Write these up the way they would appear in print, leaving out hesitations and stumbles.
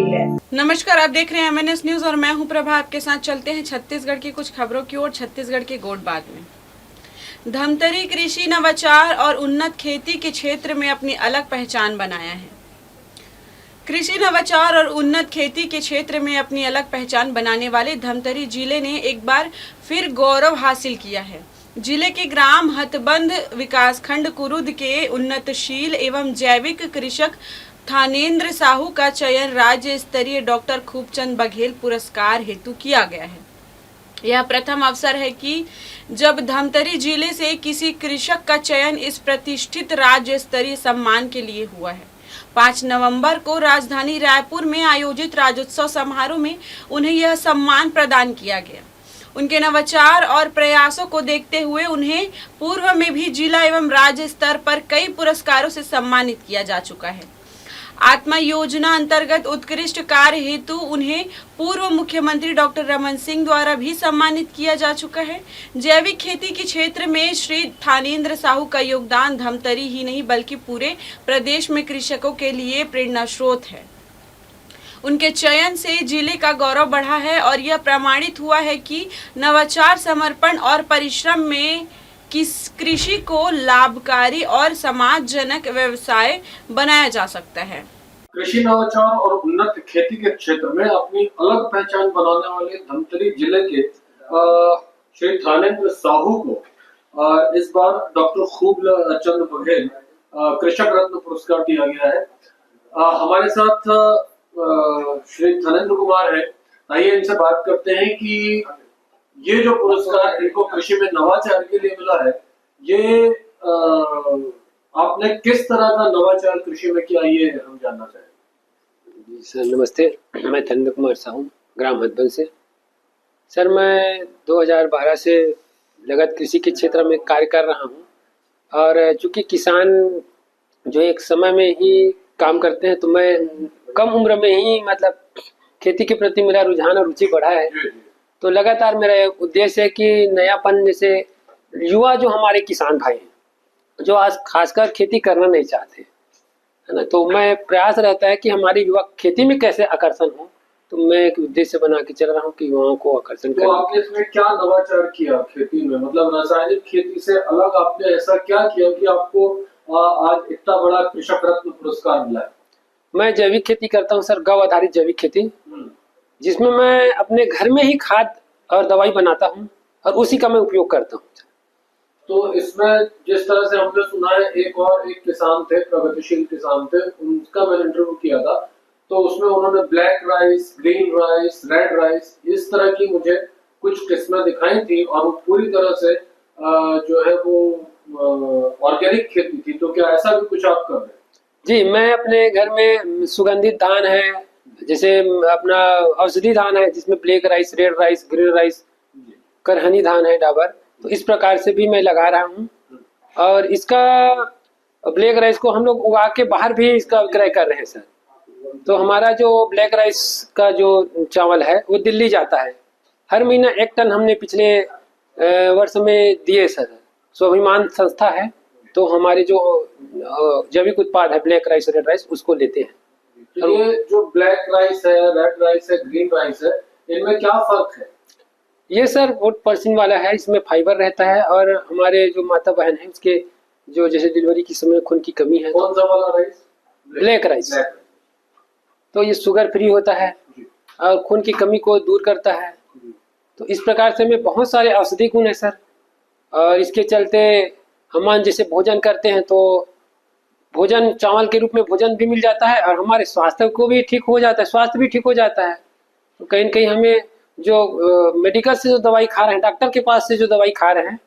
गई है। नमस्कार, आप देख रहे हैं MNS न्यूज और मैं हूं प्रभा। आपके साथ चलते हैं छत्तीसगढ़ की कुछ खबरों की ओर। छत्तीसगढ़ के गोडबात में धमतरी कृषि नवाचार और उन्नत खेती के क्षेत्र में अपनी अलग पहचान बनाया है। कृषि नवाचार और उन्नत खेती के क्षेत्र में अपनी अलग पहचान बनाने वाले धमतरी जिले ने एक बार फिर गौरव हासिल किया है। जिले के ग्राम हथबंध विकासखंड कुरुद के उन्नतशील एवं जैविक कृषक थानेंद्र साहू का चयन राज्य स्तरीय डॉक्टर खूबचंद बघेल पुरस्कार हेतु किया गया है। यह प्रथम अवसर है कि जब धमतरी जिले से किसी कृषक का चयन इस प्रतिष्ठित राज्य स्तरीय सम्मान के लिए हुआ है। 5 नवंबर को राजधानी रायपुर में आयोजित राज्योत्सव समारोह में उन्हें यह सम्मान प्रदान किया गया। उनके नवाचार और प्रयासों को देखते हुए उन्हें पूर्व में भी जिला एवं राज्य स्तर पर कई पुरस्कारों से सम्मानित किया जा चुका है। आत्मा योजना अंतर्गत उत्कृष्ट कार्य हेतु उन्हें पूर्व मुख्यमंत्री डॉक्टर रमन सिंह द्वारा भी सम्मानित किया जा चुका है। जैविक खेती के क्षेत्र में श्री थानेंद्र साहू का योगदान धमतरी ही नहीं बल्कि पूरे प्रदेश में कृषकों के लिए प्रेरणा स्रोत है। उनके चयन से जिले का गौरव बढ़ा है और यह प्रमाणित हुआ है कि नवाचार, समर्पण और परिश्रम में कृषि को लाभकारी और समाजजनक व्यवसाय बनाया जा सकता है। कृषि नवाचार और उन्नत खेती के क्षेत्र में अपनी अलग पहचान बनाने वाले धमतरी जिले के श्री थानेंद्र साहू को इस बार डॉक्टर खूबचंद बघेल कृषक रत्न पुरस्कार दिया गया है। हमारे साथ श्री थानेंद्र कुमार है। आइए इनसे बात करते हैं कि ये जो पुरस्कार इनको कृषि में नवाचार के लिए मिला है, ये आपने किस तरह का नवाचार कृषि में किया, ये हम जानना चाहेंगे। जी सर, नमस्ते। मैं थानेंद्र कुमार साहू, ग्राम हथबंध से। सर, मैं 2012 से लगत कृषि के क्षेत्र में कार्य कर रहा हूँ और चूंकि किसान जो एक समय में ही काम करते हैं, तो मैं कम उम्र में ही मतलब खेती के प्रति मेरा रुझान और रुचि बढ़ा है। तो लगातार मेरा उद्देश्य है कि नयापन, जैसे युवा जो हमारे किसान भाई हैं जो आज खासकर खेती करना नहीं चाहते, है ना, तो मैं प्रयास रहता है कि हमारे युवा खेती में कैसे आकर्षण हो। तो मैं एक उद्देश्य बना के चल रहा हूँ कि युवाओं को आकर्षण तो आपने इसमें क्या नवाचार किया खेती में, मतलब रासायनिक खेती से अलग आपने ऐसा क्या किया कि आपको आज इतना बड़ा कृषक रत्न पुरस्कार मिला है? मैं जैविक खेती करता हूँ सर, गौ आधारित जैविक खेती, जिसमें मैं अपने घर में ही खाद और दवाई बनाता हूँ और उसी का मैं उपयोग करता हूँ। तो इसमें जिस तरह से हमने सुना है, एक किसान थे, प्रगतिशील किसान थे, उनका मैंने इंटरव्यू किया था, तो उसमें उन्होंने black rice, green rice, red rice, इस तरह की मुझे कुछ किस्में दिखाई थी और वो पूरी तरह से जो है वो ऑर्गेनिक खेती थी। तो क्या ऐसा भी कुछ आप कर रहे हैं? जी, मैं अपने घर में सुगंधित धान है, जैसे अपना औषधि धान है जिसमें black rice, red rice, green rice, करहनी धान है, डाबर, तो इस प्रकार से भी मैं लगा रहा हूँ। और इसका ब्लैक राइस को हम लोग उगा के बाहर भी इसका विक्रय कर रहे हैं सर। तो हमारा जो ब्लैक राइस का जो चावल है वो दिल्ली जाता है। हर महीना 1 टन हमने पिछले वर्ष में दिए सर। स्वाभिमान संस्था है, तो हमारे जो जैविक उत्पाद है ब्लैक राइस, रेड राइस, उसको लेते हैं। तो ये जो ब्लैक राइस है, रेड राइस है, ग्रीन राइस है, इनमें क्या फर्क है? ये सर वोट पर्सिन वाला है, इसमें फाइबर रहता है और हमारे जो माता बहन है उसके जो जैसे डिलीवरी के समय खून की कमी है। कौन सा वाला राइस? Black rice. तो ये शुगर फ्री होता है और खून की कमी को दूर करता है। तो इस प्रकार से में बहुत सारे औषधि गुण है सर। और इसके चलते हम जैसे भोजन करते हैं तो भोजन चावल के रूप में भोजन भी मिल जाता है और हमारे स्वास्थ्य को भी ठीक हो जाता है, स्वास्थ्य भी ठीक हो जाता है। तो कहीं न कहीं हमें जो मेडिकल से जो दवाई खा रहे हैं, डॉक्टर के पास से जो दवाई खा रहे हैं,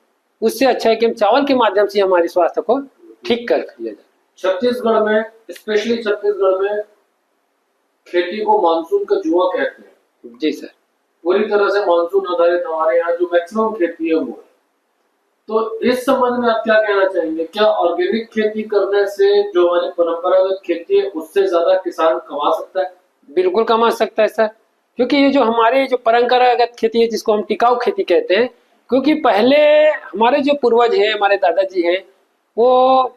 उससे अच्छा है कि हम चावल के माध्यम से हमारे स्वास्थ्य को ठीक कर लिया जाए। छत्तीसगढ़ में, स्पेशली छत्तीसगढ़ में खेती को मानसून का जुआ कहते हैं। जी सर, पूरी तरह से मानसून आधारित हमारे यहाँ जो मैक्सिमम खेती है वो है। तो इस संबंध में आप क्या कहना चाहेंगे? क्या ऑर्गेनिक खेती करने से जो हमारी परंपरागत खेती है उससे ज्यादा किसान कमा सकता है? बिल्कुल कमा सकता है सर, क्योंकि ये जो हमारे जो परंपरागत खेती है जिसको हम टिकाऊ खेती कहते हैं, क्योंकि पहले हमारे जो पूर्वज हैं, हमारे दादाजी हैं, वो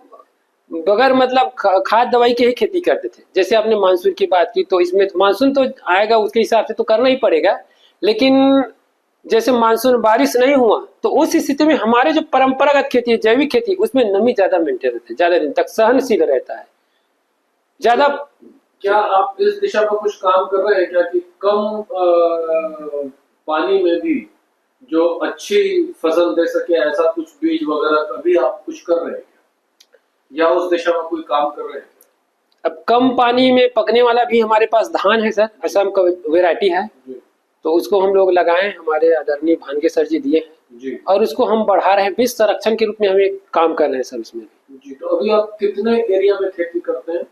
बगैर मतलब खाद दवाई की ही खेती करते थे। जैसे आपने मानसून की बात की, तो इसमें मानसून तो आएगा, उसके हिसाब से तो करना ही पड़ेगा, लेकिन जैसे मानसून बारिश नहीं हुआ तो उस स्थिति में हमारे जो परंपरागत खेती है, जैविक खेती, उसमें नमी ज्यादा मेंटेन रहती है, ज्यादा दिन तक सहनशील रहता है ज्यादा। क्या आप इस दिशा में कुछ काम कर रहे हैं क्या कि कम पानी में भी जो अच्छी फसल दे सके, ऐसा कुछ बीज वगैरह का भी आप कुछ कर रहे हैं क्या, या उस दिशा में कोई काम कर रहे हैं क्या? अब कम पानी में पकने वाला भी हमारे पास धान है सर, असम का वेराइटी है, तो उसको हम लोग लगाए, हमारे आदरणीय भानगे सर जी दिए हैं जी, और उसको हम बढ़ा रहे हैं, बीज संरक्षण के रूप में हम एक काम कर रहे हैं सर उसमें। जी, तो अभी आप कितने एरिया में खेती करते हैं?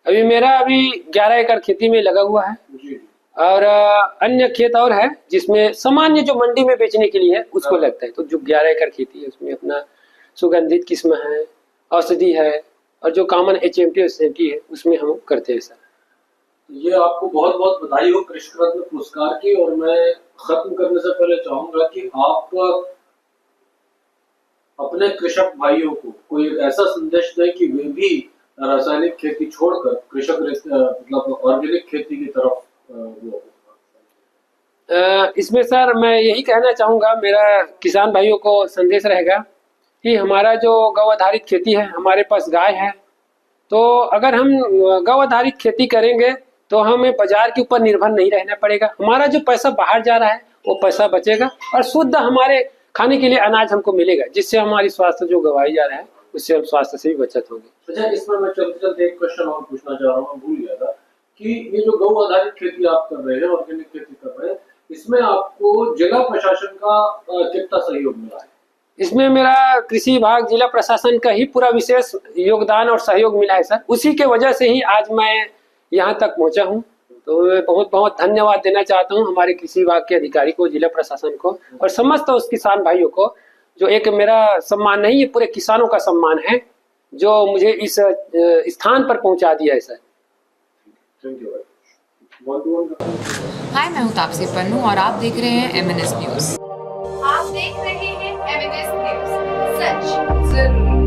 अभी मेरा 11 एकड़ खेती में लगा हुआ है, जी, और अन्य खेत और है जिसमें सामान्य जो मंडी में बेचने के लिए है उसको लगता है। तो जो 11 एकड़ खेती है उसमें अपना सुगंधित किस्म है, औषधि है, और जो कॉमन HMT है उसमें हम करते हैं सर। ये आपको बहुत बहुत बधाई हो कृषि रत्न पुरस्कार की। और मैं खत्म करने से पहले चाहूंगा कि आप अपने कृषक भाइयों को कोई एक ऐसा संदेश दें कि वे भी रासायनिक खेती छोड़कर कृषक मतलब ऑर्गेनिक खेती की तरफ वो। इसमें सर मैं यही कहना चाहूंगा, मेरा किसान भाइयों को संदेश रहेगा कि हमारा जो गौ आधारित खेती है, हमारे पास गाय है, तो अगर हम गौ आधारित खेती करेंगे तो हमें बाजार के ऊपर निर्भर नहीं रहना पड़ेगा। हमारा जो पैसा बाहर जा रहा है वो पैसा बचेगा और शुद्ध हमारे खाने के लिए अनाज हमको मिलेगा, जिससे हमारी स्वास्थ्य जो गंवाई जा रहा है उससे हम स्वास्थ्य से भी बचत होगी। अच्छा, इसमें मैं चलते चलते एक क्वेश्चन और पूछना चाह रहा हूँ, भूल गया था कि ये जो गौ आधारित खेती आप कर रहे हैं, ऑर्गेनिक खेती कर रहे हैं, इसमें आपको जिला प्रशासन का कितना सहयोग मिला है? इसमें मेरा कृषि विभाग, जिला प्रशासन का ही पूरा विशेष योगदान और सहयोग मिला है सर। उसी के वजह से ही आज मैं यहाँ तक पहुँचा हूँ। तो मैं बहुत बहुत धन्यवाद देना चाहता हूँ हमारे कृषि विभाग के अधिकारी को, जिला प्रशासन को और समस्त उस किसान भाइयों को, जो एक मेरा सम्मान नहीं, ये पूरे किसानों का सम्मान है जो मुझे इस स्थान पर पहुँचा दिया है सर। Thank you. हाय, मैं हूँ तापसी पन्नू और आप देख रहे हैं MNS न्यूज। आप देख रहे हैं MNS न्यूज, सच जरूरी।